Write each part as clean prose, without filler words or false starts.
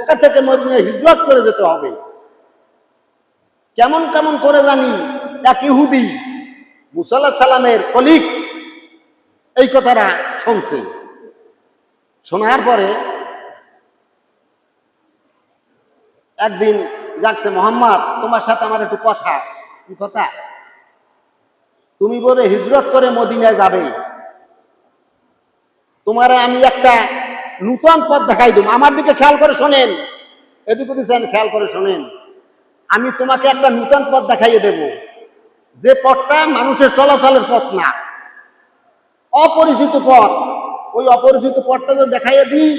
মক্কা থেকে মদিনায় হিজরত করে যেতে হবে। কেমন কেমন করে জানি এক ইহুদি মুসা আলাইহিস সালামের কলিগ এই কথাটা শুনছে। শোনার পরে একদিন যাচ্ছে, মোহাম্মদ তোমার সাথে আমার একটু কথা। কি কথা? তুমি বলে হিজরত করে মদিনায় যাবে, তোমারে আমি একটা নূতন পথ দেখাই দেব। আমার দিকে খেয়াল করে শোনেন, এদিকে খেয়াল করে শোনেন। আমি তোমাকে একটা নূতন পথ দেখাইয়ে দেব, যে পথটা মানুষের চলাচলের পথ না, অপরিচিত পথ। ওই অপরিচিত পথটা যদি দেখাইয়ে দিই,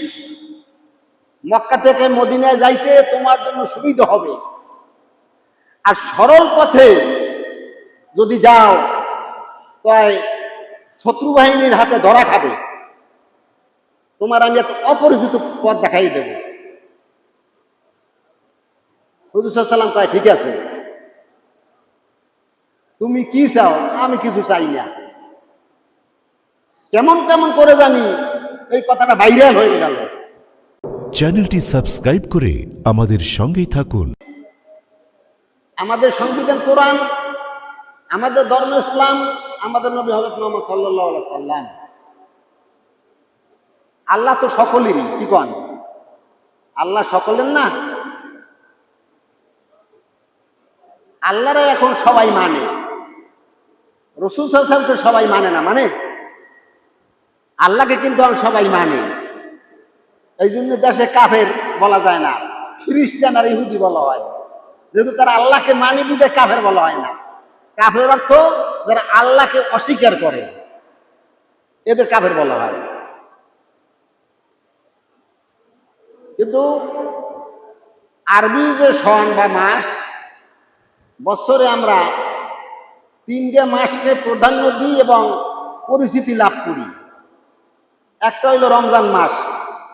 মক্কা থেকে মদিনায় যাইতে তোমার জন্য সুবিধা হবে। আর সরল পথে যদি যাও তাই শত্রু বাহিনীর হাতে ধরা খাবে। তোমার আমি একটা অপরিচিত পথ দেখাই দেব। হুজুর সাল্লাল্লাহু আলাইহি ওয়াসাল্লাম কয়, ঠিক আছে, তুমি কি চাও? আমি কিছু চাই না। কেমন কেমন করে জানি এই কথাটা ভাইরাল হয়ে গেল। চ্যানেলটি সাবস্ক্রাইব করে আমাদের সঙ্গেই থাকুন। আমাদের সংবিধান কোরআন, আমাদের ধর্ম ইসলাম, আমাদের নবী হযরত মুহাম্মদ সাল্লাল্লাহু আলাইহি সাল্লাম। আল্লাহ তো সকলেরই, কি কন? আল্লাহ সকলের না? আল্লাহরে এখন সবাই মানে, রাসূল সাল্লাল্লাহু আলাইহি ওয়াসাল্লামকে সবাই মানে না। মানে আল্লাহকে কিন্তু সবাই মানে। এই জন্য দেশে কাফের বলা যায় না, খ্রিস্টান আর ইহুদি বলা হয়। যেহেতু তারা আল্লাহকে মানে বিদে কাফের বলা হয় না। কাফের অর্থ যারা আল্লাহকে অস্বীকার করে, এদের কাফের বলা হয়। কিন্তু আরবি যে সন বা মাস, বছরে আমরা 3টে মাসকে প্রাধান্য দিই এবং পরিচিতি লাভ করি। একটা হইল রমজান মাস।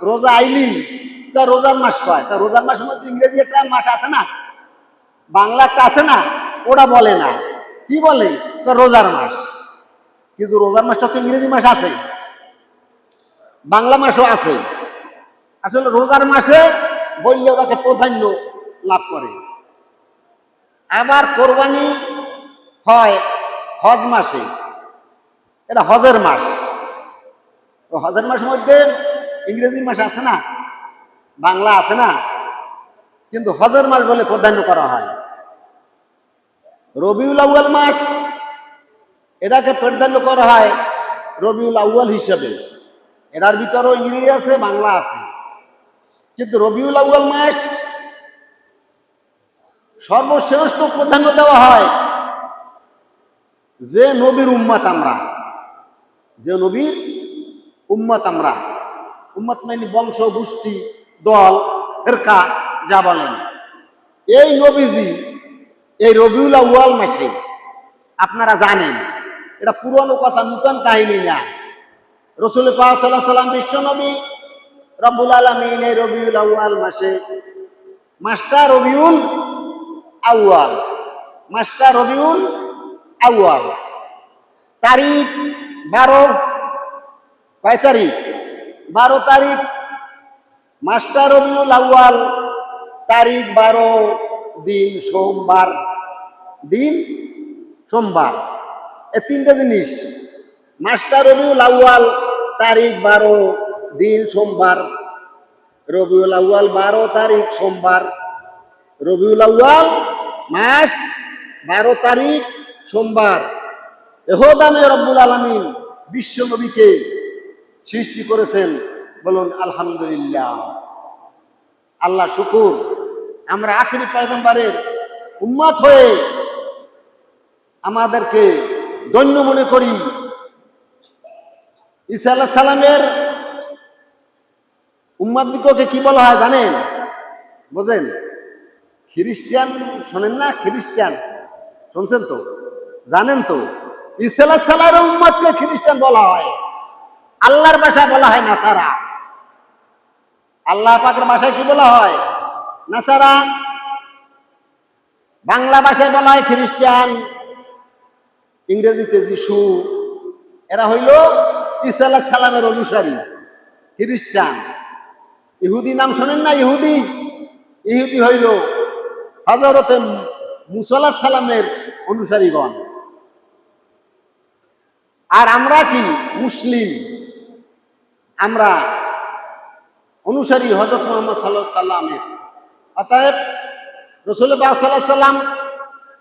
রোজা আইলি তা রোজার মাস কয়। তা রোজার মাসের মধ্যে ইংরেজি একটা মাস আছে না, বাংলা একটা আছে না, ওরা বলে না। কি বলে? তো রোজার মাস। কিন্তু রোজার মাসটা তো ইংরেজি মাস আছে, বাংলা মাসও আছে। আসলে রোজার মাসে বললে ওটাকে প্রাধান্য লাভ করে। আবার কোরবানি হয় হজ মাসে, এটা হজের মাস। তো হজের মাসের মধ্যে ইংরেজি মাস আছে না, বাংলা আছে না, কিন্তু হজের মাস বলে প্রাধান্য করা হয়। রবিউল আউয়াল মাস, এটাকে প্রাধান্য করা হয় রবিউল আউয়াল হিসেবে। এটার ভিতরেও ইংরেজি আছে, বাংলা আছে। কিন্তু রবিউল আউয়াল মাস সর্বশ্রেষ্ঠ প্রাধান্য দেওয়া হয় যে নবীর উম্মত আমরা, যে নবীর উম্মত আমরা। উম্মত মানে বংশ, গোষ্ঠী, দল, ফেরকা যা বলেন। এই নবীজি এই রবিউল আউয়াল মাসে, আপনারা জানেন, এটা পুরনো কথা, নূতন কাহিনী না। রাসূল পাক সাল্লাল্লাহু আলাইহি ওয়াসাল্লাম বিশ্ব নবী রব্বুল আলামিন এই রবিউল আউয়াল মাসে, মাসটা রবিউল আউয়াল, মাসটা রবিউল আউয়াল, তারিখ 12, কয় তারিখ? 12 তারিখ। মাসটা রবিউল আউয়াল, তারিখ 12, দিন সোমবার। দিন সোমবার। এই 3টে জিনিস, মাসটা রবিউল আউয়াল, তারিখ 12, দিন সোমবার। রবিউল আউয়াল 12 তারিখ সোমবার। রবিউল আউয়াল মাস, 12 তারিখ সোমবার। এহদামে রব্বুল আলামিন বিশ্ব নবীকে সৃষ্টি করেছেন। বলুন আলহামদুলিল্লাহ। আল্লাহ শুকুর, আমরা আখিরি পয়গম্বরের উম্মত হয়ে আমাদেরকে ধন্য মনে করি। ঈসা আলাইহিস সালামের উম্মত দিগকে কি বলা হয় জানেন? বোঝেন? খ্রিস্টান শোনেন না? খ্রিস্টান শুনছেন তো, জানেন তো? ঈসা আলাইহিস সালামের উম্মতকে খ্রিস্টান বলা হয়। আল্লাহর ভাষায় বলা হয় নাসারা। আল্লাহ পাকের ভাষায় কি বলা হয়? নাসারা। বাংলা ভাষায় বলা হয় খ্রিস্টান, ইংরেজিতে যিশু। এরা হইল ঈসা আলাইহিস সালামের অনুসারী, খ্রিস্টান। ইহুদি নাম শোনেন না? ইহুদি ইহুদি হইল হযরতে মুসা আলাইহিস সালামের অনুসারীগণ। আর আমরা কি মুসলিম, আমরা অনুসারী হযরত মুহাম্মদ সাল্লাল্লাহু আলাইহি সাল্লামের। অতএব রাসূল পাক সাল্লাল্লাহু আলাইহি সাল্লাম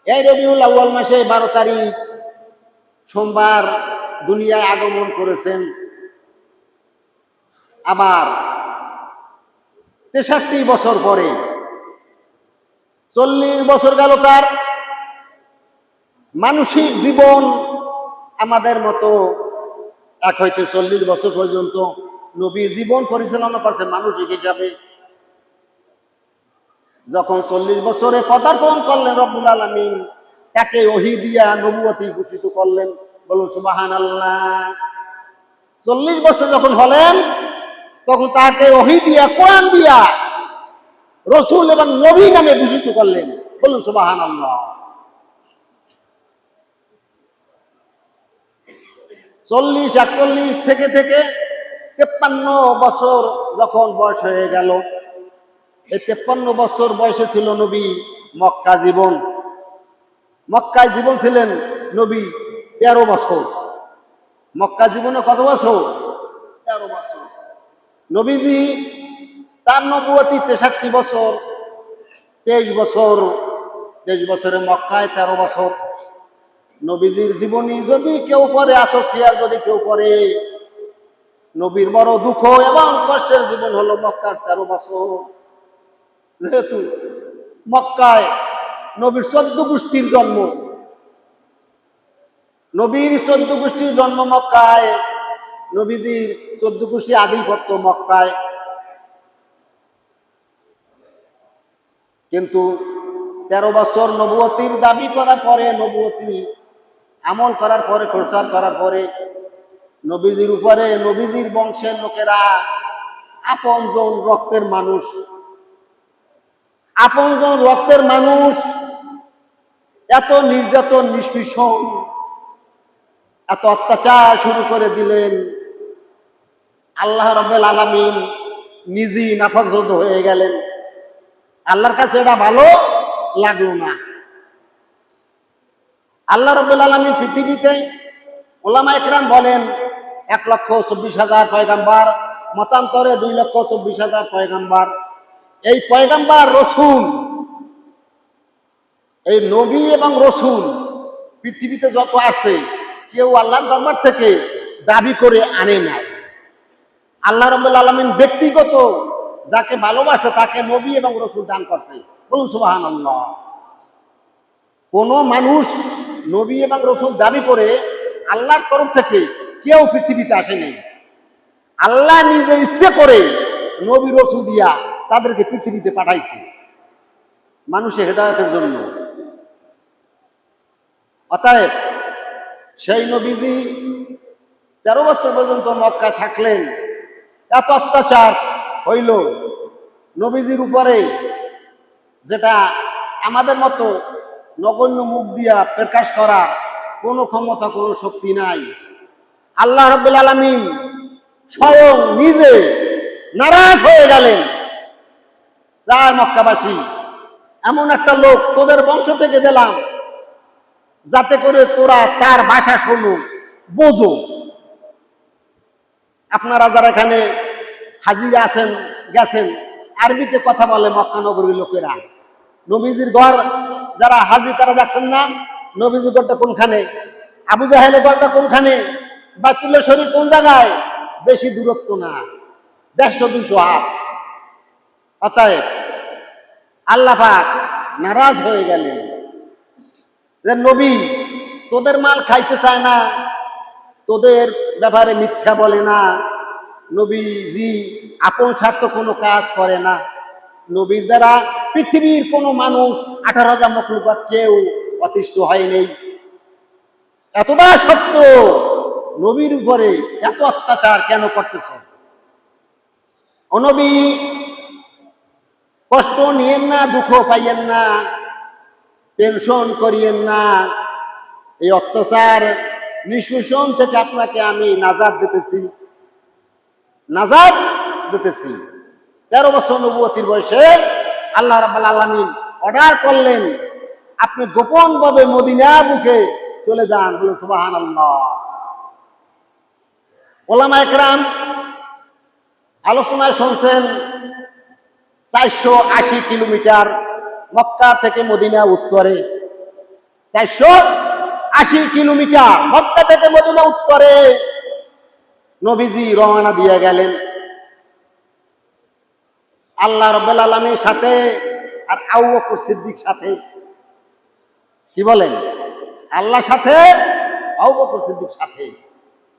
এই রবিউল আউয়াল মাসে 12 তারিখ সোমবার দুনিয়ায় আগমন করেছেন। আবার 63 বছর পরে 40 বছর গেল তার মানসিক জীবন আমাদের মতো এক হইতে 40 বছর পর্যন্ত নবীর জীবন পরিচালনা করছে মানসিক হিসাবে। যখন 40 বছরে পদার্পণ করলেন রব্বুল আলামিন, তাকে ওহী দিয়া নবুয়তি ঘোষিত করলেন। বলুন সুবহানাল্লাহ। 40 বছর যখন হলেন তখন তাকে ওহী দিয়া, কোরআন দিয়া রসুল এবং নবী নামে ভূষিত করলেন। বলুন সুবহানাল্লাহ। 40-41 থেকে 53 বছর যখন বয়স হয়ে গেল, এই 53 বছর বয়সে ছিল নবী মক্কা জীবন। মক্কায় জীবন ছিলেন নবী 13 বছর। মক্কা জীবনে কত বছর? 13 বছর। নবীজি তার নবুয়তি 63 বছর, 23 বছর, 23 বছরে মক্কায় 13 বছর। নবীজির জীবনী যদি কেউ করে আসোসিয়ার, যদি কেউ করে, নবীর বড় দুঃখ এবং কষ্টের জীবন হলো মক্কার 13 বছর। যেহেতু মক্কায় নবীর 14 গোষ্ঠীর জন্ম, নবীর 14 গোষ্ঠীর জন্ম মক্কায়, নবীজির 14 গোষ্ঠী আধিপত্য মক্কায়। কিন্তু 13 বছর নবুয়তির দাবি করার পরে, নবুয়তি আমল করার পরে, প্রচার করার পরে নবীজির উপরে, নবীজির বংশের লোকেরা, আপনজন রক্তের মানুষ, আপনজন রক্তের মানুষ এত নির্যাতন, নিষ্পেষণ, এত অত্যাচার শুরু করে দিলেন। আল্লাহ রাব্বুল আলামিন নিজেই নাফরজদ হয়ে গেলেন। আল্লাহর কাছে এটা ভালো লাগলো না। আল্লাহ রাব্বুল আলামিন পৃথিবীতে, উলামা ইকরাম বলেন 1,24,000 পয়গাম্বার, মতান্তরে 2,24,000 পয়গাম্বার। এই পয়গাম্বার রসুল, এই নবী এবং রসুল পৃথিবীতে যত আছে, কেউ আল্লাহর দরবার থেকে দাবি করে আনে নাই। আল্লাহ রাব্বুল আলামিন ব্যক্তিগত যাকে ভালোবাসে তাকে নবী এবং রসুল দান করছে। বলুন সুবহানাল্লাহ। কোন মানুষ নবী এবং রসুল দাবি করে আল্লাহর তরফ থেকে কেউ পৃথিবীতে আসেনি। আল্লাহ নিজে ইচ্ছে করে নবী রসুল দিয়া তাদেরকে পৃথিবীতে পাঠাইছে মানুষের হেদায়েতের জন্য। অতএব সেই নবীজি 13 বছর পর্যন্ত মক্কায় থাকলেন। এত অত্যাচার হইল নবীজির উপরে, যেটা আমাদের মতো নগণ্য মুখ দিয়া প্রকাশ করা কোনো ক্ষমতা, কোনো শক্তি নাই। আল্লাহ রাব্বুল আলামিন স্বয়ং নিজে নারাজ হয়ে গেলেন। রায় মক্কাবাসী, এমন একটা লোক তোদের বংশ থেকে দিলাম যাতে করে তোরা তার ভাষা শোনো, বোঝো। আপনারা যারা এখানে হাজিরা আছেন, গেছেন, আরবিতে কথা বলে মক্কা নগরীর লোকেরা। নবীজির ঘর যারা হাজি তারা দেখছেন না, নবীজির ঘরটা কোনখানে, আবু জাহেলের ঘরটা কোনখানে, বাইতুল্লাহ শরীফ কোন জায়গায়, বেশি দূরত্ব না, 150-200 হাত। অতএব আল্লাহ পাক নারাজ হয়ে গেলেন যে নবী তোদের মাল খাইতে চায় না, তোদের ব্যাপারে মিথ্যা বলে না, নবীজি আপন স্বার্থ কোনো কাজ করে না। নবীর দ্বারা পৃথিবীর কোনো মানুষ 18,000 মখলুকাত কেউ অতিষ্ঠ হয়নি। এতটা সত্য নবীর উপরে এত অত্যাচার কেন করতেছ? ও নবী, কষ্ট নিয়েন না, দুঃখ পাইয়েন না, টেনশন করিয়েন না। এই অত্যাচার, নিষ্পেষণ থেকে আপনাকে আমি নাজাত দিতেছি, নাজাত দিতেছি। 13 বছর নবুয়তির বয়সে আল্লাহ রাব্বুল আলামিন অর্ডার করলেন, আপনি গোপন ভাবে মদিনা বুকে চলে যান। বলে সুবহানাল্লাহ। ওলামায়ে কেরাম আলোচনায় শুনছেন 480 কিলোমিটার মক্কা থেকে মদিনা উত্তরে, 480 কিলোমিটার মক্কা থেকে মদিনা উত্তরে নবীজি রওনা দিয়ে গেলেন আল্লাহ রাব্বুল আলামিনের সাথে আর আবু বকর সিদ্দিক সাথে। কি বলেন? আল্লাহর সাথে আবু বকর সিদ্দিক সাথে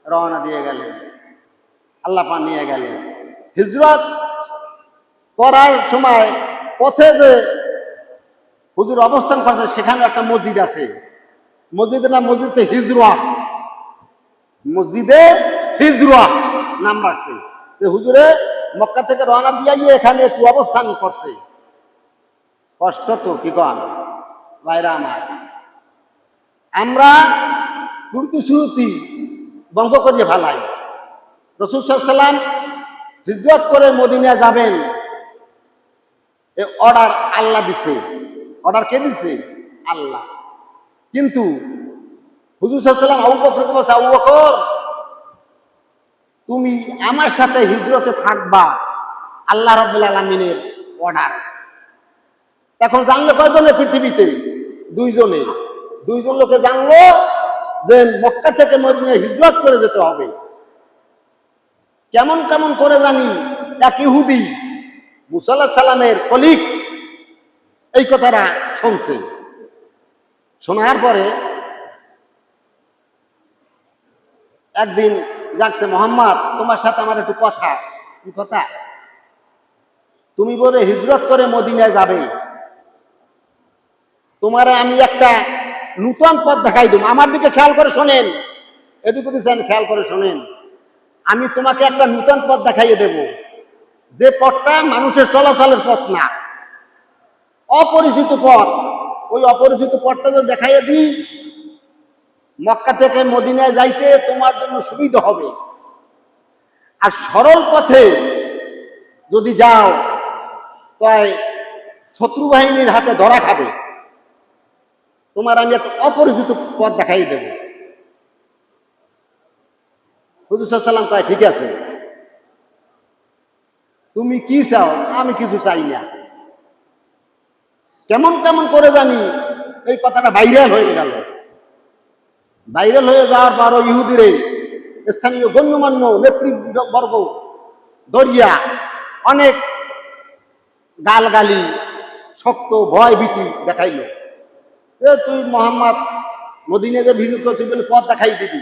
রওনা দিয়ে গেলেন, আল্লাহ পাক নিয়ে গেলেন। হিজরত করার সময় পথে যে হুজুর অবস্থান করছে সেখানে একটা মসজিদ আছে, মসজিদের নাম মসজিদে হিজরা, মসজিদে হিজরা নাম রাখছে। হুজুরে মক্কা থেকে রওনা দিয়ে গিয়ে এখানে একটু অবস্থান করছে। কষ্ট তো কি কন ভাইরা আমার, আমরা শ্রুতি বঙ্গ করিয়ে ফেলাই। রাসূল সাল্লাল্লাহু আলাইহি ওয়াসাল্লাম হিজরত করে মদিনা যাবেন, এই অর্ডার আল্লাহ দিছে। অর্ডার কে দিছে? আল্লাহ। কিন্তু হুজুর সাল্লাল্লাহু আলাইহি ওয়াসাল্লাম আবু বকরকে বলছে, আবু বকর তুমি আমার সাথে হিজরতে থাকবা, আল্লাহ রাব্বুল আলামিনের অর্ডার। এখন জানলো কয়জনে পৃথিবীতে? দুইজনে। দুইজন লোকে জানলো যে মক্কা থেকে মদিনা হিজরত করে যেতে হবে। কেমন কেমন করে জানি, এক ইহুদি মুসা আলাইহিস সালামের কলিগ এই কথাটা শুনছে। শোনার পরে একদিন যাচ্ছে, মোহাম্মদ তোমার সাথে আমার একটু কথা। কি কথা? তুমি বলে হিজরত করে মদিনায় যাবে, তোমারে আমি একটা নূতন পথ দেখাই দেব। আমার দিকে খেয়াল করে শোনেন, এদিকে খেয়াল করে শোনেন। আমি তোমাকে একটা নূতন পথ দেখাইয়ে দেব, যে পথটা মানুষের চলাচলের পথ না, অপরিচিত পথ। ওই অপরিচিত পথটা যদি দেখাইয়ে দিই, মক্কা থেকে মদিনায় যাইতে তোমার জন্য সুবিধা হবে। আর সরল পথে যদি যাও তাই শত্রু বাহিনীর হাতে ধরা খাবে। তোমার আমি একটা অপরিচিত পথ দেখাই দেব। হুজুর সাল্লাল্লাহু আলাইহি ওয়াসাল্লাম কয়, ঠিক আছে, তুমি কি চাও? আমি কিছু চাই না। কেমন কেমন করে জানি এই কথাটা ভাইরাল হয়ে গেল। ভাইরাল হয়ে যাওয়ার পর ইহুদিরে স্থানীয় গণ্যমান্য নেতৃবর্গ দরিয়া অনেক গালগালি, শক্ত ভয় ভীতি দেখাইল। তুই মোহাম্মদ মদিনা যে ভিজিট করছি বলে পথ দেখাই দিবি,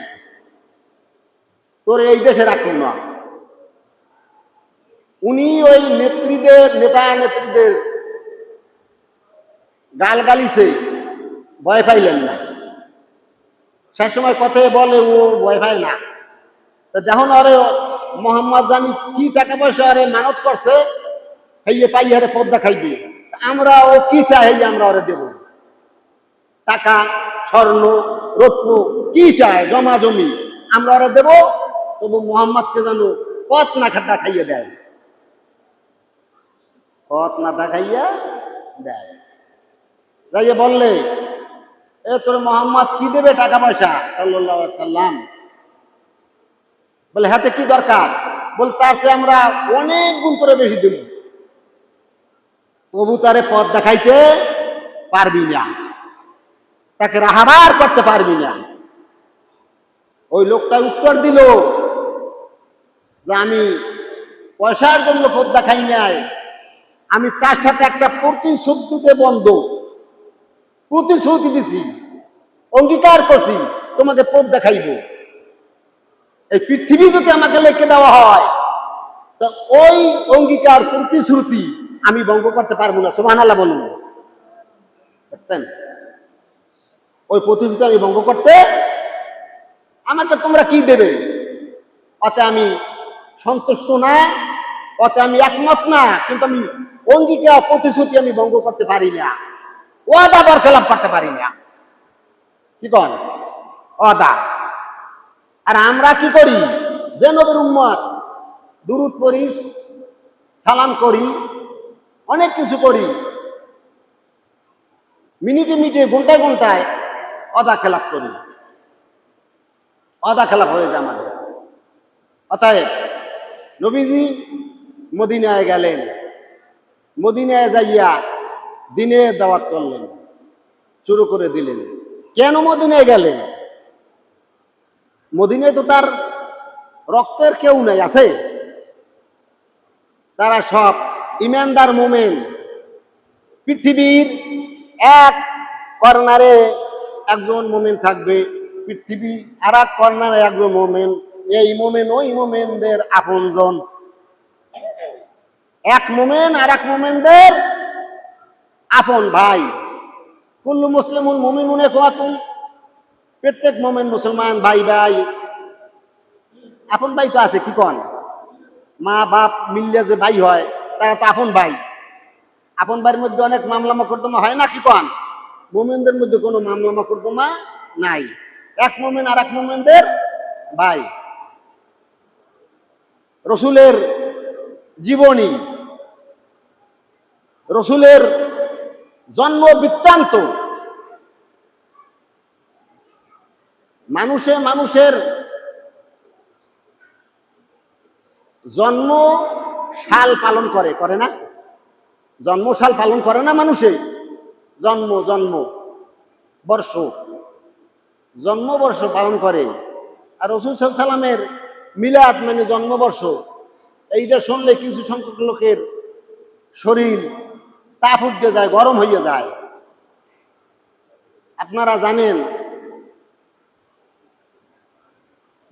তোর এই দেশে রাখুন না। উনি ওই নেতা নেত্রীদের গালগালিছে ভয় পাইলেন না। সে সময় কথায় বলে ও ভয় পায় না। যখন আরে মোহাম্মদ জানি কি টাকা পয়সা আরে মানত করছে, হেয়ে পাই হারে পথ দেখাইবে, আমরা ও কি চাই আমরা ওরে দেব। টাকা, স্বর্ণ, রত্ন কি চায়, জমা জমি আমরা ওরা দেব, তবু মোহাম্মদকে যেন পথ না দেখাইয়ে দেয়, পথ না দেখাইয়া দেয়। যাইয়ে বললে, এ তোর মোহাম্মদ কি দেবে টাকা পয়সা? সাল্লাল্লাহু আলাইহি সাল্লাম বলে, হাতে কি দরকার? বল, তার চেয়ে আমরা অনেক গুণ করে বেশি দেব, তবু তারে পথ দেখাইতে পারবি না, তাকে রাহাবার করতে পারবি না। ওই লোকটা উত্তর দিল যে আমি পয়সার জন্য পথ দেখাই নাই, আমি তার সাথে একটা প্রতিশ্রুতিতে বন্ধ, প্রতিশ্রুতি দিছি, অঙ্গীকার করছি তোমাকে পথ দেখাইব। এই পৃথিবী যদি আমাকে লিখে দেওয়া হয়, তো ওই অঙ্গীকার প্রতিশ্রুতি আমি ভঙ্গ করতে পারবো না। সুবহানাল্লাহ বলুন। দেখছেন, ওই প্রতিশ্রুতি আমি ভঙ্গ করতে, আমাকে তোমরা কি দেবে, অতে আমি সন্তুষ্ট না, অতে আমি একমত না, কিন্তু আমি অঙ্গীকার প্রতিশ্রুতি আমি ভঙ্গ করতে পারি না, ওয়াদা বরখেলাপ করতে পারি না। কি কন? ওয়াদা। আর আমরা কি করি? যে নবীর উম্মত, দুরূদ পড়ি, সালাম করি, অনেক কিছু করি, মিনিটে মিনিটে ঘন্টায় ঘন্টায় অদা খেলাপ করি, অদা খেলাপ হয়ে যায় আমাদের। অতএব নবীজি মদিনায় গেলেন, মদিনায় যাইয়া দিনের দাওয়াত করলেন, শুরু করে দিলেন। কেন মদিনায় গেলেন? মদিনায় তো তার রক্তের কেউ নাই, আছে? তারা সব ইমানদার মোমেন। পৃথিবীর এক কর্নারে একজন মোমেন থাকবে, পৃথিবী আর এক কর্নারে একজন মোমেন। এই মোমেন ওই মোমেনদের আপনজন। এক মোমেন আর এক মোমেনদের আপন ভাই। কুল্লু মুসলিমুন মুমিনুন ইখওয়াতুন, প্রত্যেক মোমেন মুসলমান ভাই ভাই। আপন ভাই তো আছে, কি কন? মা বাপ মিললে যে ভাই হয়, তারা তো আপন ভাই। আপন ভাইয়ের মধ্যে অনেক মামলা মোকদ্দমা হয় না, কি কন? মোমেনদের মধ্যে কোনো মামলা মোকদ্দমা নাই। এক মোমেন আর এক মোমেনদের ভাই। রসুলের জীবনী, রসুলের জন্ম বৃত্তান্ত, মানুষের জন্ম সাল পালন করে না? জন্ম সাল পালন করে না মানুষে? জন্ম বর্ষ, জন্মবর্ষ পালন করে। আর রাসূল সাল্লাল্লাহু আলাইহি সাল্লামের মিলাদ মানে জন্মবর্ষ, এইটা শুনলে কিছু সংখ্যক লোকের শরীর তাপ উঠে যায়, গরম হয়ে যায়। আপনারা জানেন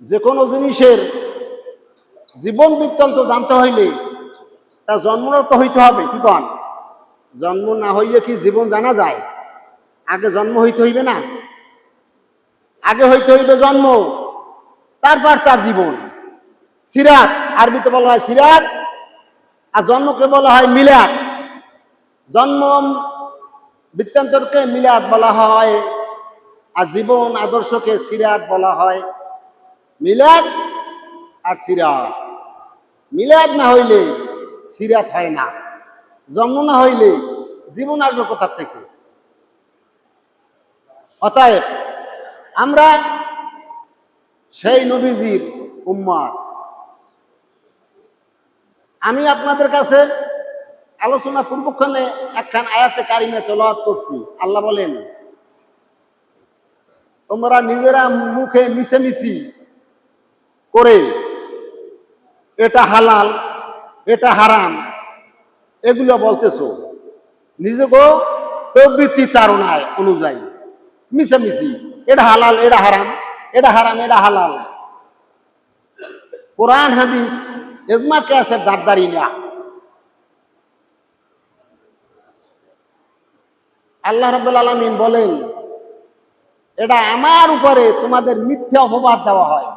যে কোনো জিনিসের জীবন বৃত্তান্ত জানতে হইলে তার জন্মরত হইতে হবে, কি কন? জন্ম না হইলে কি জীবন জানা যায়? আগে জন্ম হইতে হইবে না? আগে হইতে হইবে জন্ম, তারপর তার জীবন। সিরাত, আরবিতে বলা হয় সিরাত, আর জন্মকে বলা হয় মিলাদ। জন্ম বৃত্তান্তকে মিলাদ বলা হয়, আর জীবন আদর্শকে সিরাত বলা হয়। মিলাদ আর সিরাত। মিলাদ না হইলে সিরাত হয় না, জন্ম না হইলে জীবন আসবে কোথা থেকে? অতএব আমরা সেই নবীজির উম্মত। আমি আপনাদের কাছে আলোচনা পূর্বক্ষণে একখান আয়াতে কারিমে তেলাওয়াত করছি। আল্লাহ বলেন, তোমরা নিজেরা মুখে মিছেমিছি করে এটা হালাল এটা হারাম এগুলো বলতেছো, নিজেকে প্রবৃত্তি তাড়নায় অনুযায়ী মিছামিছি, এটা হালাল এটা হারাম, এটা হারাম এটা হালাল। কোরআন হাদিস এজমা কিয়াসের দাঁড়দারি না। আল্লাহ রাব্বুল আলামিন বলেন, এটা আমার উপরে তোমাদের মিথ্যা অপবাদ দেওয়া হয়।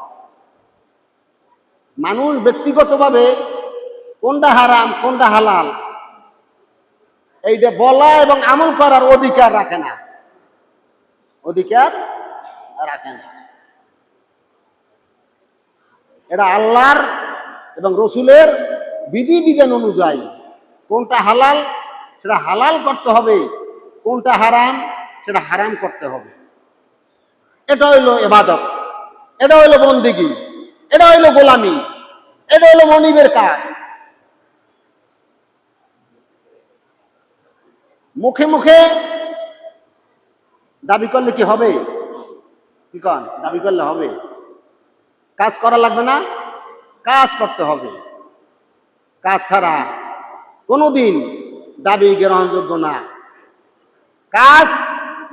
মানুষ ব্যক্তিগতভাবে কোনটা হারাম কোনটা হালাল এইটা বলা এবং আমল করার অধিকার রাখে না, অধিকার রাখে না। এটা আল্লাহর এবং রসুলের বিধি বিধান অনুযায়ী কোনটা হালাল সেটা হালাল করতে হবে, কোনটা হারাম সেটা হারাম করতে হবে। এটা হইল ইবাদত, এটা হইল বন্দেগী, এটা হইল গোলামি, এটা হইল মনিবের কাজ। মুখে মুখে দাবি করলে কি হবে? কি কন? দাবি করলে হবে? কাজ করা লাগবে না? কাজ করতে হবে। কাজ ছাড়া কোনোদিন দাবি গ্রহণযোগ্য না, কাজ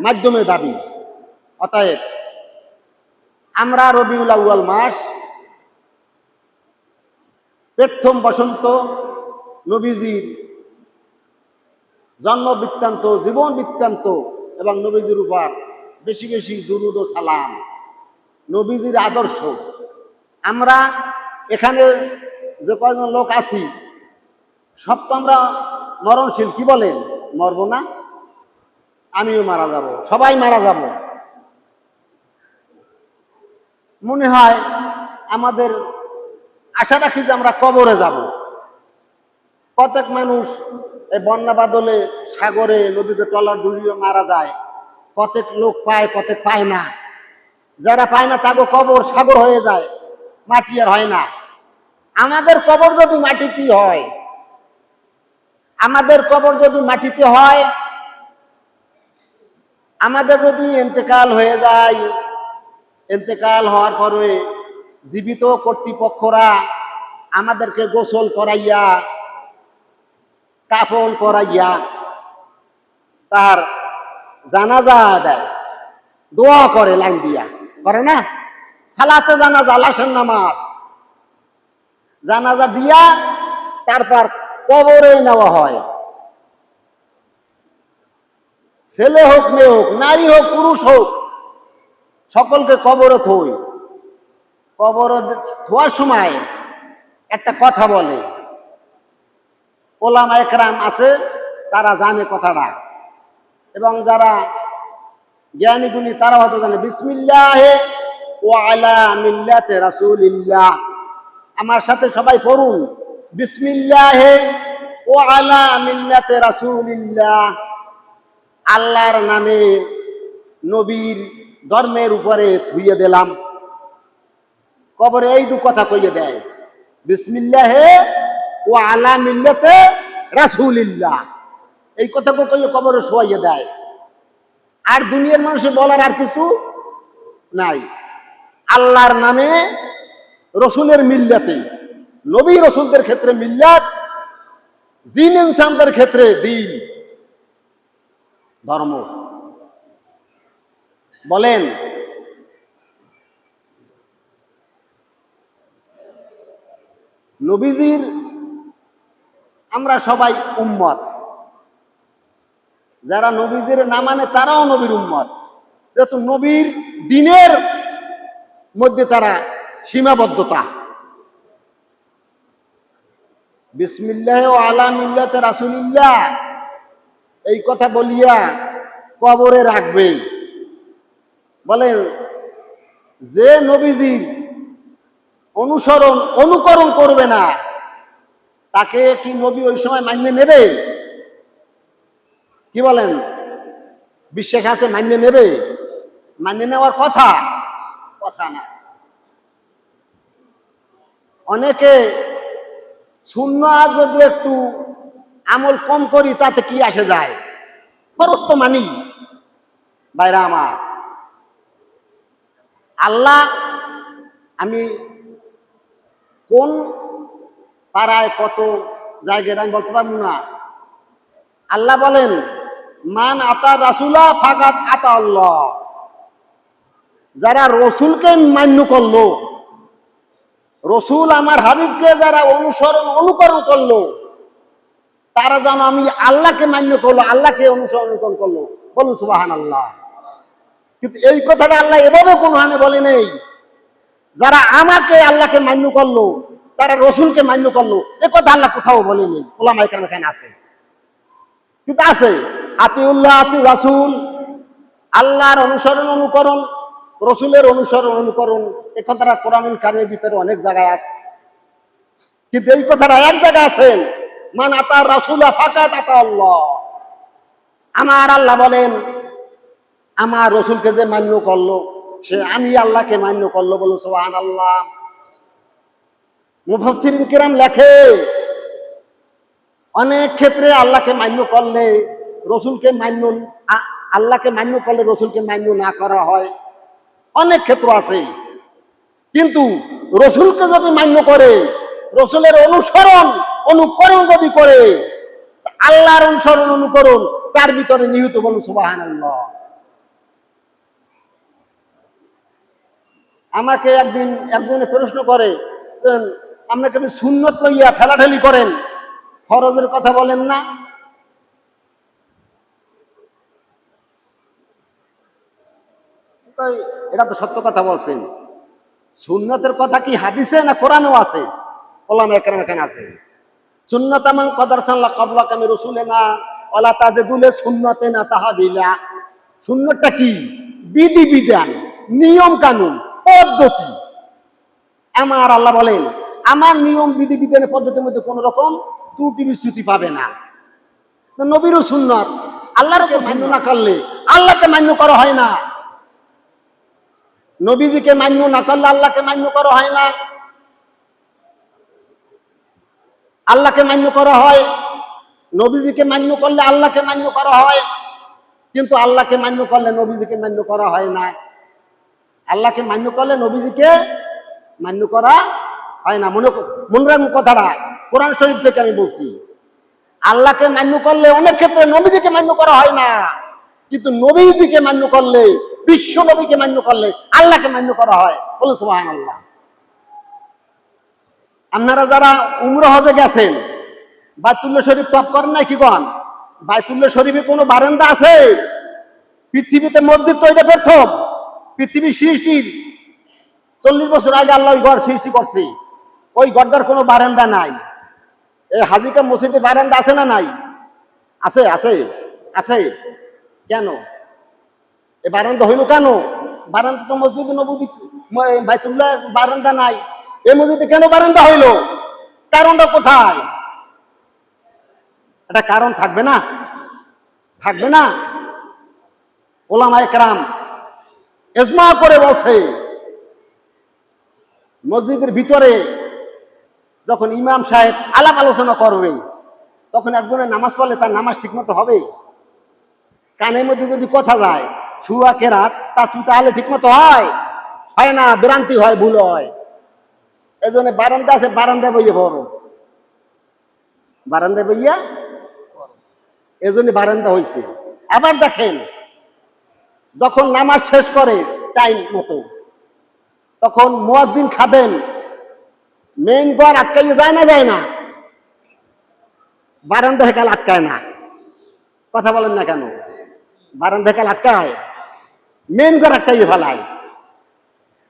মাধ্যমে দাবি। অতএব আমরা রবিউল আউয়াল মাস, প্রথম বসন্ত, নবীজির জন্ম বৃত্তান্ত, জীবন বৃত্তান্ত এবং নবীজির উপর বেশি বেশি দুরূদ ও সালাম, নবীজির আদর্শ। আমরা এখানে যে কয়জন লোক আছি সব তো আমরা মরণশীল, কি বলেন? মরব না? আমিও মারা যাব, সবাই মারা যাব। মনে হয় আমাদের আশা রাখি যে আমরা কবরে যাব। প্রত্যেক মানুষ এই বন্যা বাদলে সাগরে নদীতে ট্রলার ডুবিয়ে মারা যায়, কতক লোক পায় কতক পায় না। যারা পায় না তাকে কবর সাগর হয়ে যায়, মাটি আর হয় না। আমাদের কবর যদি মাটিতে হয়, আমাদের কবর যদি মাটিতে হয়, আমাদের যদি ইন্তেকাল হয়ে যায়, ইন্তেকাল হওয়ার পরে জীবিত কর্তৃপক্ষরা আমাদেরকে গোসল করাইয়া কাফন করাইয়া তার জানাজা দেয়, দোয়া করে লাইন দিয়া, করে না? সালাতে জানাজা, লাশের নামাজ, জানাজা দিয়া তারপর কবরে নেওয়া হয়। ছেলে হোক মেয়ে হোক, নারী হোক পুরুষ হোক, সকলকে কবরে থই। কবরে থোয়ার সময় একটা কথা বলে, ওলামা একরাম আছে তারা জানে কথাটা, এবং যারা জ্ঞানী গুণী তারা হয়তো জানে, বিসমিল্লাহে ওয়া আলা মিল্লাতে রাসূলিল্লাহ। আমার সাথে সবাই পড়ুন, বিসমিল্লাহে ওয়া আলা মিল্লাতে রাসূলিল্লাহ। আল্লাহর নামে নবীর ধর্মের উপরে থুইয়ে দিলাম। কবরে এই দু কথা কইয়ে দেয়, বিসমিল্লাহে ওয়া আলা মিল্লাতে রাসূলিল্লাহ, এই কথা কইয়ে কবরে শোয়াইয়ে দেয়। আর দুনিয়ার মানুষে বলার আর কিছু নাই। আল্লাহর নামে রসুলের মিল্লাতে, নবী রসুলদের ক্ষেত্রে মিল্লাত, জিন ইনসানদের ক্ষেত্রে দিন, ধর্ম। বলেন, নবীজির আমরা সবাই উম্মত, যারা নবীজির না মানে তারাও নবীর উম্মত, যেহেতু নবীর দিনের মধ্যে তারা সীমাবদ্ধতা। বিসমিল্লাহ ও আলা মিল্লাতে রাসূলিল্লাহ এই কথা বলিয়া কবরে রাখবে। বলেন, যে নবীজির অনুকরণ করবে না, তাকে কি নবী ওই সময় মান্য নেবে? কি বলেন? বিশ্বাস আছে মান্য নেবে? মান্য নেওয়ার কথা না। অনেকে সুন্নাহ যদি একটু আমল কম করি তাতে কি আসে যায়, ফরজ তো মানি। বাইরা আমার, আল্লাহ, আমি কোন পাড়ায় কত জায়গায় আমি বলতে পারবো না। আল্লাহ বলেন, মান আতা রাসূলা ফাকাত আতা আল্লাহ। যারা রসুলকে মান্য করলো, রসুল আমার হাবিবকে যারা অনুকরণ করলো, তারা যেন আমি আল্লাহকে মান্য করলো, আল্লাহকে অনুসরণ করলো। বলুন সুবহানাল্লাহ। কিন্তু এই কথাটা আল্লাহ এভাবে কোন হানে বলে নেই, যারা আমাকে আল্লাহকে মান্য করলো তারা রসুলকে মান্য করলো, এ কথা আল্লাহ কোথাও বলেনি। ওলামায়ে কেরাম এখানে আছে, কিন্তু আছে আতিউল্লাহ আতি রাসূল, আল্লাহর অনুকরণ, রসুলের অনুকরণ। এই কথাটা কোরআনুল কারীমের ভিতরে অনেক জায়গায় আছে, কিন্তু এই কথাটা এক জায়গায় আছে, মান আতা রাসূলা ফাকাত আতা আল্লাহ। আমার আল্লাহ বলেন, আমার রসুলকে যে মান্য করলো সে আমি আল্লাহকে মান্য করলো। বলুন সুবহানাল্লাহ। মুফাসসিরিন কিরাম লেখে, অনেক ক্ষেত্রে আল্লাহকে মান্য করলে রসুলকে মান্য, আল্লাহকে মান্য করলে রসুলকে মান্য না করা হয়, অনেক ক্ষেত্র আছে। কিন্তু রসুলকে যদি মান্য করে, রসুলের অনুকরণ যদি করে, আল্লাহর অনুকরণ তার ভিতরে নিহিত। বলুন সুবহানাল্লাহ। আমাকে একদিন একজনে প্রশ্ন করে, আপনাকে আপনি সুন্নত লইয়া ঠেলাঠেলি করেন, ফরজের কথা বলেন না। এটা তো সত্য কথা বলছেন। সুন্নতের কথা কি হাদিসে না কোরআনেও আছে? ওলামায়ে কেরাম এখানে আছে। সুন্নাত মান কদ আরসালনা ক্বাবলাকা মির রাসূলিনা ওয়ালা তাজিদুল সুন্নাতিনা তাহবিলা। সুন্নতটা কি? বিধি বিধান, নিয়ম কানুন, পদ্ধতি। আমার আল্লাহ বলেন, আমার নিয়ম বিধি বিধানের পদ্ধতির মধ্যে কোন রকম ত্রুটি বিচ্যুতি পাবে না। নবীরও সুন্নত, আল্লাহরও তো মান্য না করলে আল্লাহকে মান্য করা হয় না। নবীজিকে মান্য না করলে আল্লাহকে মান্য করা হয় না। আল্লাহকে মান্য করা হয়, নবীজিকে মান্য করলে আল্লাহকে মান্য করা হয়, কিন্তু আল্লাহকে মান্য করলে নবীজিকে মান্য করা হয় না। আল্লাহকে মান্য করলে নবীজিকে মান্য করা হয় না। মনে রাখুন কথাটা, কোরআন শরীফ থেকে আমি বলছি। আল্লাহকে মান্য করলে অনেক ক্ষেত্রে নবীজিকে মান্য করা হয় না, কিন্তু নবীজিকে মান্য করলে, বিশ্ব নবীকে মান্য করলে আল্লাহকে মান্য করা হয়। বলুন সুবহানাল্লাহ। আপনারা যারা উমরা হজে গেছেন, বাইতুল্লাহ শরীফ তপ করেন নাই কি কন? বাইতুল্লাহ শরীফে কোনো বারান্দা আছে? পৃথিবীতে মসজিদ তো এটা প্রথম। পৃথিবীর সৃষ্টির 40 বছর আগে আল্লাহ ওই ঘর সৃষ্টি করছে। ওই ঘরটার কোনো বারান্দা নাই। এই হাজিকা মসজিদে বারান্দা আছে না নাই? আছে আছে আছে। কেন এ বারান্দা হইল কেন? বারান্দা তো মসজিদে নববী, বাইতুল্লাহ বারান্দা নাই। এই মসজিদে কেন বারান্দা হইল? কারণটা কোথায়? এটা কারণ থাকবে না? থাকবে না? ওলামায়ে কেরাম ইজমা করে বলছে, মসজিদের ভিতরে যখন ইমাম সাহেব আলাপ আলোচনা করবে, তখন একজনের নামাজ পড়লে তার নামাজ ঠিক মতো হবে? কানের মধ্যে যদি কথা যায়, সুয়া কেরাত তাসবিহ তাহলে ঠিক মতো হয়? হয় না, ভ্রান্তি হয়, ভুল হয়। এই জন্য বারান্দা আছে, বারান্দায় বইয়ে বড়, বারান্দায় বইয়া এই জন্য বারান্দা হয়েছে। আবার দেখেন, যখন নামাজ শেষ করে টাইম মতো, তখন মুয়াজ্জিন খাদেম মেইন ঘর আটকাইয়ে যায় না? যায় না? বারান্দা হেকাল আটকায় না। কথা বলেন না কেন? বারান্দা হেকাল আটকায়, মেইন ঘর আটকাইয়ে ফেলায়।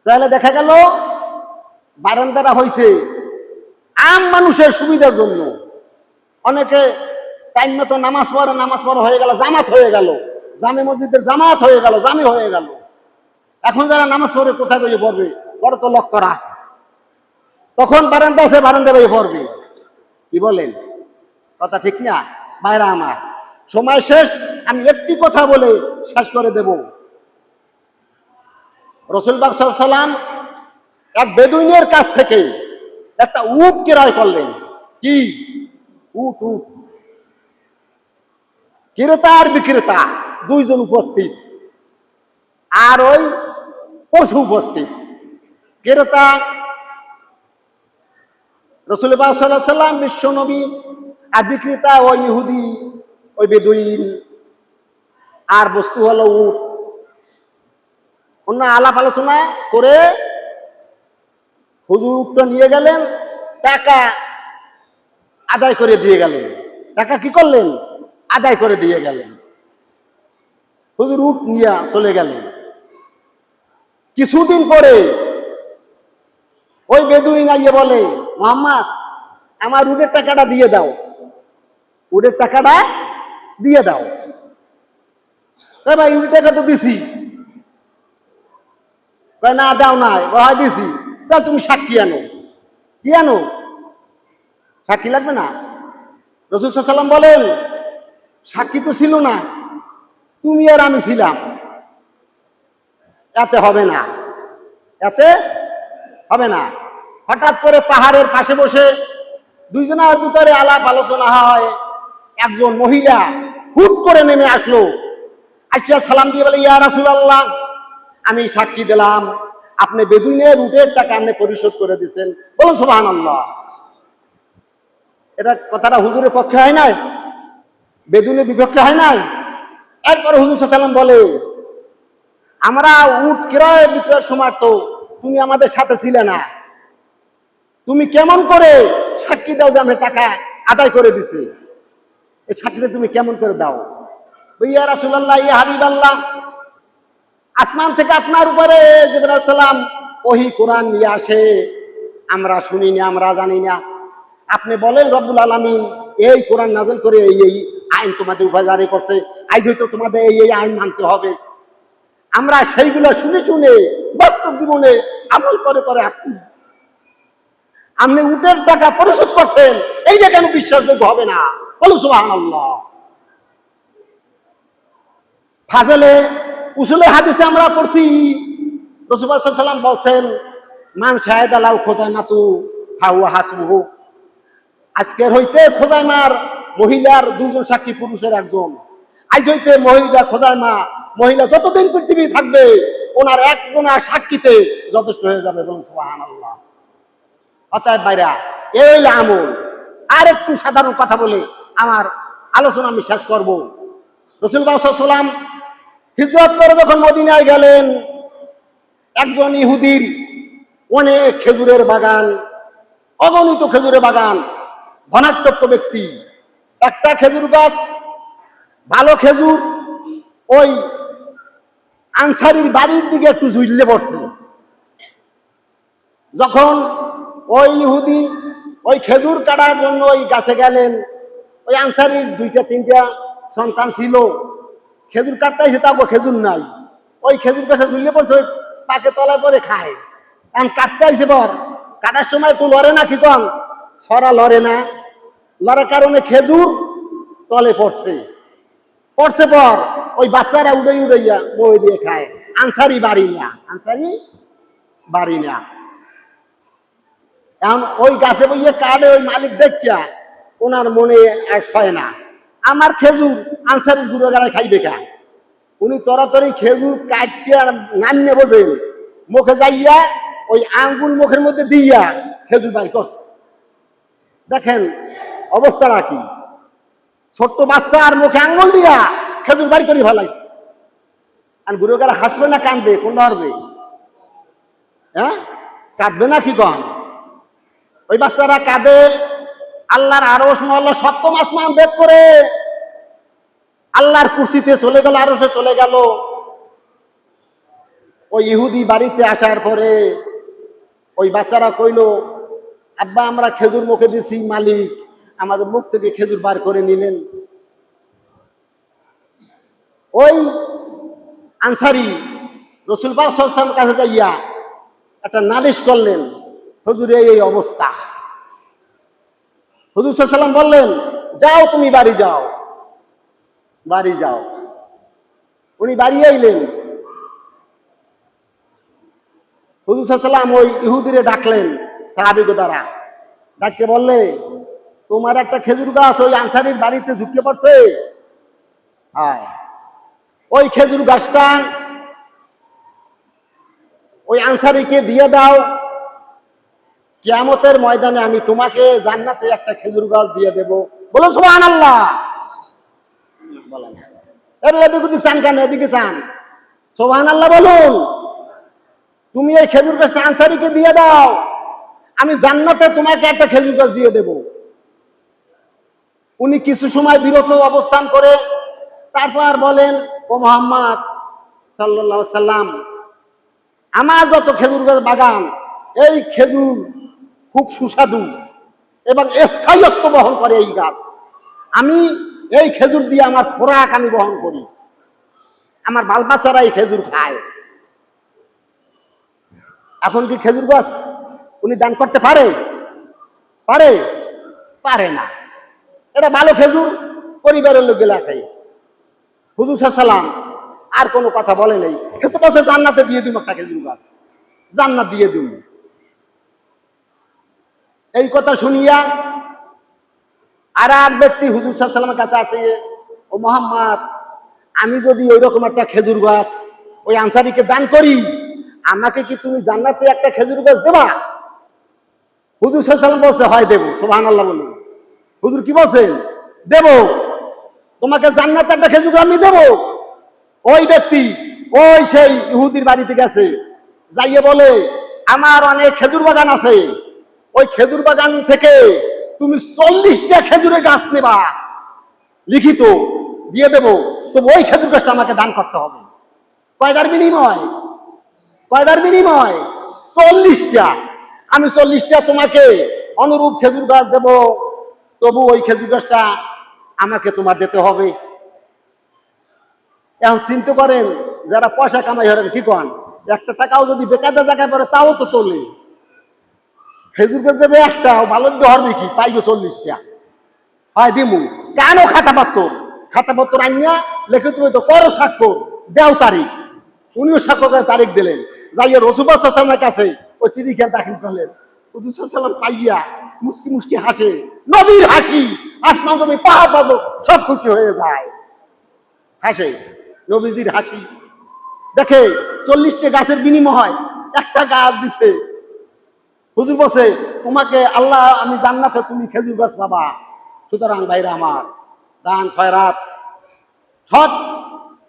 তাহলে দেখা গেল বারান্দাটা হয়েছে আম মানুষের সুবিধার জন্য। অনেকে টাইম মতো নামাজ পড়া হয়ে গেল, জামাত হয়ে গেল, জামে মসজিদের জামাত হয়ে গেল, জামি হয়ে গেল। এখন যারা নামাজ পড়ে কোথায় গিয়ে পড়বে? বড় তো লক করা। তখন বারান্দা আছে, বারান্দা বইয়ে পড়বে। কি বলেন? কথা ঠিক না? ভাইরা আমার, সময় শেষ, আমি একটি কথা বলে শেষ করে দেব। রাসূল পাক সাল্লাল্লাহু আলাইহি ওয়াসাল্লাম এক বেদুইনের কাছ থেকে একটা উট ক্রয় করলেন। কি? উট। উট ক্রেতা আর বিক্রেতা দুইজন উপস্থিত, আর ওই পশু উপস্থিত। ক্রেতা রাসূল পাক সাল্লাল্লাহু আলাইহি ওয়াসাল্লাম বিশ্ব নবী, আর বিক্রেতা ওই ইহুদি, ওই বেদুইন। আর বস্তু হলো উট। অন্য আলাপ আলোচনা করে হুজুর উটটা নিয়ে গেলেন, টাকা আদায় করে দিয়ে গেলেন। টাকা কি করলেন? আদায় করে দিয়ে গেলেন। হুজুর উট নিয়ে চলে গেলেন। কিছুদিন পরে ওই বেদুইন আইয়ে বলে, মুহাম্মদ, আমার উটের টাকাটা দিয়ে দাও, উটের টাকাটা দিয়ে দাও। ভাই উটের টাকা তো দিছি। না দাও নাই, হয় দিছি। তা তুমি সাক্ষী আনো। কি আনো? সাক্ষী লাগবে না? রাসূল সাল্লাল্লাহু আলাইহি ওয়াসাল্লাম বলেন, সাক্ষী তো ছিল না, তুমি আর আমি ছিলাম, এতে হবে না, এতে হবে না। হঠাৎ করে পাহাড়ের পাশে বসে দুইজনের ভিতরে আলাপ আলোচনা হয়। একজন মহিলা হুট করে নেমে আসলো, আইসা সালাম দিয়ে বলে, ইয়া রাসূলুল্লাহ, আমি সাক্ষী দিলাম আপনি বেদুইনের উটের টাকা আপনি পরিশোধ করে দিয়েছেন। বলুন সুবহানাল্লাহ। এটা কথাটা হুজুরের পক্ষে হয় নাই, বেদুইনের বিপক্ষে হয় নাই। এরপরে হুজুর সাল্লাল্লাহু আলাইহি ওয়াসাল্লাম বলে, আমরা উট ক্রয় বিক্রয়ের সময় তো তুমি আমাদের সাথে ছিলে না, তুমি কেমন করে সাক্ষী দাও যে আমি টাকা আদায় করে দিছি? এই সাক্ষীটা তুমি কেমন করে দাও? ইয়া রাসূলুল্লাহ, ইয়া হাবিবাল্লাহ, আসমান থেকে আপনার উপরে জিবরাইল আলাইহিস সালাম ওহী কোরআন নিয়ে আসে, আমরা শুনি না, আমরা জানি না। আপনি বলেন রব্বুল আলামিন এই কোরআন নাযিল করে এই এই আইন তোমাদের উপর জারি করছে, আজ হয়তো তোমাদের এই এই আইন মানতে হবে। আমরা সেইগুলো শুনে শুনে বাস্তব জীবনে আমল করে করে আসছি। আপনি উটের টাকা পরিশোধ করছেন, এইটা কেন বিশ্বাসযোগ্য হবে না? বলুন সুবহানাল্লাহ। ফাজলে উসুলে হাদিসে আমরা পড়ছি রাসূল সাল্লাল্লাহু আলাইহি ওয়াসাল্লাম বলেন মান শাহাদা লাউ খুজাইমাতু ফাহুয়া হাসবুহু। আজকের হইতে খোজাইমার মহিলার দুজন সাক্ষী, পুরুষের একজন। আজ হইতে মহিলা খোজাইমা মহিলা যতদিন পৃথিবী থাকবে ওনার একজনের সাক্ষীতে যথেষ্ট হয়ে যাবে। বলুন সুবহানাল্লাহ। অতএব ভাইরা, এই আমল। আর একটু সাধারণ কথা বলে আমার আলোচনা আমি শেষ করব। রাসূলুল্লাহ সাল্লাল্লাহু আলাইহি ওয়াসাল্লাম হিজরত করে যখন মদিনায় গেলেন, একজন ইহুদির অনেক খেজুরের বাগান, অগণিত খেজুরের বাগান, ধনাঢ্য ব্যক্তি। একটা খেজুর গাছ, ভালো খেজুর, ওই আনসারীর বাড়ির দিকে একটু ঝুললে পড়ছে। যখন ওই ইহুদি ওই খেজুর কাটার জন্য ওই গাছে গেলেন, ওই আনসারীর দুইটা তিনটা সন্তান ছিল, খেজুর কাটটাই সেটাও খেজুর নাই, ওই খেজুর গাছে ঝুললে পড়ছে, ওই পাকে তলায় পরে খায়। এখন কাটতে আইসে পর, কাটার সময় তো লড়ে না, কি কন ছড়া লড়ে না, লড়ার কারণে খেজুর তলে পড়ছে। পড়ছে পর ওই বাচ্চারা উড়াইয়া বই দিয়ে খায়। আনসারি বাড়ি না, আনসারি বাড়ি না। এখন ওই গাছে বইয়ে কাটে, ওই মালিক দেখিয়া ওনার মনে আর সয় না, আমার খেজুর আনসারির গুঁড়ো গাড়ায় খাইবে খা। উনি তরাতরি খেজুর কাটতে নান্নে বোঝেন, মুখে যাইয়া ওই আঙ্গুল মুখের মধ্যে দিয়া খেজুর বাড়ি করছে। দেখেন অবস্থাটা কি, ছোট্ট বাচ্চা আর মুখে আঙ্গুল দিয়া খেজুর বাড়ি করে ফেলাইছে। আর গুঁড়ো গাড়া হাসবে না কাঁদবে, কোনটা হারবে? হ্যাঁ, কাঁদবে না কি কন? ওই বাচ্চারা কাঁদে। আল্লাহর আরশ মহল্লা সপ্তম আসমান বেদ করে আল্লাহর কুরসিতে চলে গেল, আরশে চলে গেল। ওই ইহুদি বাড়িতে আসার পরে ওই বাচ্চারা কইল, আব্বা আমরা খেজুর মুখে দিছি, মালিক আমাদের মুখ থেকে খেজুর বার করে নিলেন। ওই আনসারি রাসূল পাক সাল্লাল্লাহু আলাইহি ওয়াসাল্লামের কাছে যাইয়া একটা নালিশ করলেন, হুজুরের এই অবস্থা। হুজুর সাল্লাল্লাহু আলাইহি ওয়াসাল্লাম বললেন, যাও তুমি বাড়ি যাও, বাড়ি যাও। উনি বাড়ি আইলেন। হুজুর সাল্লাল্লাহু আলাইহি ওয়াসাল্লাম ওই ইহুদিরে ডাকলেন সাহাবীদের দ্বারা, ডাকতে বললে, তোমার একটা খেজুর গাছ ওই আনসারীর বাড়িতে ঝুঁকে পড়ছে, হ্যাঁ ওই খেজুর গাছটা ওই আনসারীকে দিয়ে দাও, কিয়ামতের ময়দানে আমি তোমাকে জান্নাতে একটা খেজুর গাছ দিয়ে দেব। বলো সুবহানাল্লাহ। বলেন এদিকে চান কেন? এদিকে চান, সুবহানাল্লাহ বলুন। তুমি এই খেজুর গাছটা আনসারীকে দিয়ে দাও, আমি জান্নাতে তোমাকে একটা খেজুর গাছ দিয়ে দেব। উনি কিছু সময় বিরত অবস্থান করে তারপর বলেন, ও মুহাম্মদ সাল্লাল্লাহু আলাইহি সাল্লাম, আমার যত খেজুর গাছ বাগান, এই খেজুর খুব সুস্বাদু এবং স্থায়িত্ব বহন করে এই গাছ। আমি এই খেজুর দিয়ে আমার খোরাক আমি বহন করি, আমার বাল বাচ্চারা এই খেজুর খায়। এখন কি খেজুর গাছ উনি দান করতে পারে? পারে? পারে না। এটা ভালো খেজুর, পরিবারের লোক গেলা খাই। হুজুর সাল্লাল্লাহু আলাইহি ওয়াসাল্লাম আর কোনো কথা বলে নেই, এত বছর জান্নাতে দিয়ে দিম একটা খেজুর গাছ, জান্নাত দিয়ে দিম। এই কথা শুনিয়া আর এক ব্যক্তি হুজুর সাল্লাল্লাহু আলাইহি ওয়াসাল্লামের কাছে আসে, ও মুহাম্মদ, আমি যদি ওইরকম একটা খেজুর গাছ ওই আনসারীকে দান করি, আমাকে কি তুমি জান্নাতে একটা খেজুর গাছ দেবা? হুজুর সাল্লাল্লাহু আলাইহি ওয়াসাল্লাম বলছে, হয় দেব। সুবহানাল্লাহ বলুন। হুজুর কি বলছেন? দেব, তোমাকে জান্নাতে একটা খেজুর আমি দেব। ওই ব্যক্তি ওই সেই ইহুদির বাড়িতে গেছে, যাইয়ে বলে, আমার অনেক খেজুর বাগান আছে, ওই খেজুর বাগান থেকে তুমি 40টা খেজুরের গাছ নেবা, লিখিত দিয়ে দেব, তবে ওই খেজুর গাছটা আমাকে দান করতে হবে। কয়টার বিনিময়? কয়টার বিনিময়? 40টা। আমি 40টা তোমাকে অনুরূপ খেজুর গাছ দেব, তবু ওই খেজুর গাছটা আমাকে তোমার দিতে হবে। এখন চিন্তা করেন, যারা পয়সা কামাই হলেন কি কন, একটা টাকাও যদি বেকার জায়গায় পড়ে তাও তো তোলে। খেজুর গাছ দেবে একটা, ভালো হবে কি, পাইবে 40টা, হয় দিমু কেন খাটা পারত। খাতাপত্র আনিয়া লেখে তুমি তো করো স্বাক্ষর দেও তারিখ। উনিও স্বাক্ষর করে তারিখ দিলেন। যাইয়া রসুল্লাহ সাল্লামের কাছে ওই চিঠিখান দাখিল করলেন। হুজুর সাল্লাম পাইয়া মুস্কি মুস্কি হাসে, নবীর হাসি আসমান জমি পাহাড় পাবো সব খুশি হয়ে যায়। হাসে নবীজির হাসি দেখে 40টা গাছের বিনিময় একটা গাছ দিছে। হুজুর বসে তোমাকে আল্লাহ আমি জান্নাতে তুমি খেজুর গাছ পাবা। সুতরাং ভাইরা আমার দান খয়রাত সৎ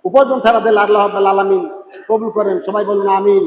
উপার্জন ছাড়া দিলে আল্লাহ রাব্বুল আলামিন কবুল করেন। সবাই বলুন আমিন।